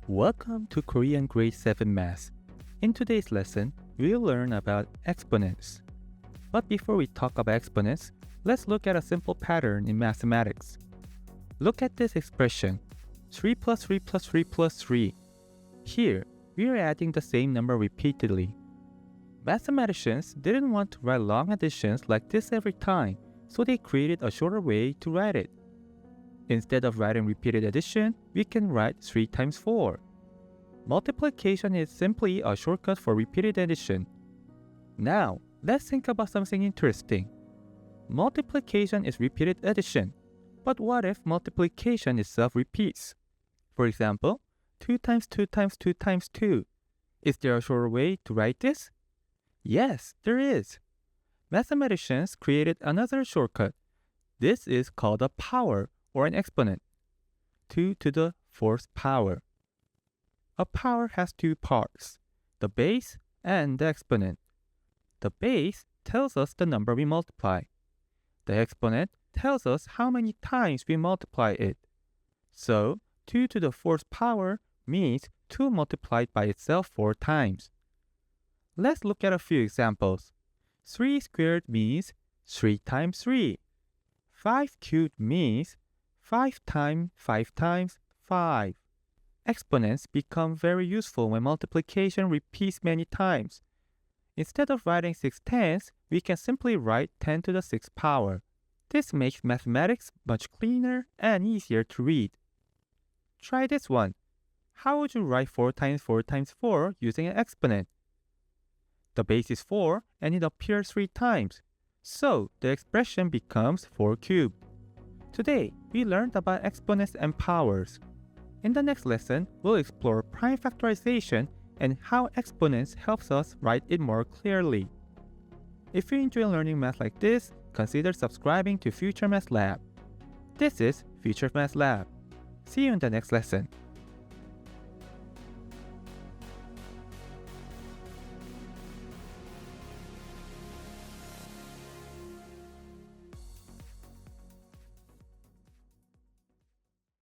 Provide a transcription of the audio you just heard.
Welcome to Korean Grade 7 Math. In today's lesson, we'll learn about exponents. But before we talk about exponents, let's look at a simple pattern in mathematics. Look at this expression, 3 plus 3 plus 3 plus 3. Here, we are adding the same number repeatedly. Mathematicians didn't want to write long additions like this every time, so they created a shorter way to write it. Instead of writing repeated addition, we can write 3 times 4. Multiplication is simply a shortcut for repeated addition. Now, let's think about something interesting. Multiplication is repeated addition. But what if multiplication itself repeats? For example, 2 times 2 times 2 times 2. Is there a shorter way to write this? Yes, there is. Mathematicians created another shortcut. This is called a power, or an exponent, 2 to the 4th power. A power has two parts, the base and the exponent. The base tells us the number we multiply. The exponent tells us how many times we multiply it. So, 2 to the 4th power means 2 multiplied by itself 4 times. Let's look at a few examples. 3 squared means 3 times 3. 5 cubed means 5 times 5 times 5. Exponents become very useful when multiplication repeats many times. Instead of writing 6 tenths, we can simply write 10 to the 6th power. This makes mathematics much cleaner and easier to read. Try this one. How would you write 4 times 4 times 4 using an exponent? The base is 4 and it appears 3 times. So the expression becomes 4 cubed. Today, we learned about exponents and powers. In the next lesson, we'll explore prime factorization and how exponents helps us write it more clearly. If you enjoy learning math like this, consider subscribing to Future Math Lab. This is Future Math Lab. See you in the next lesson.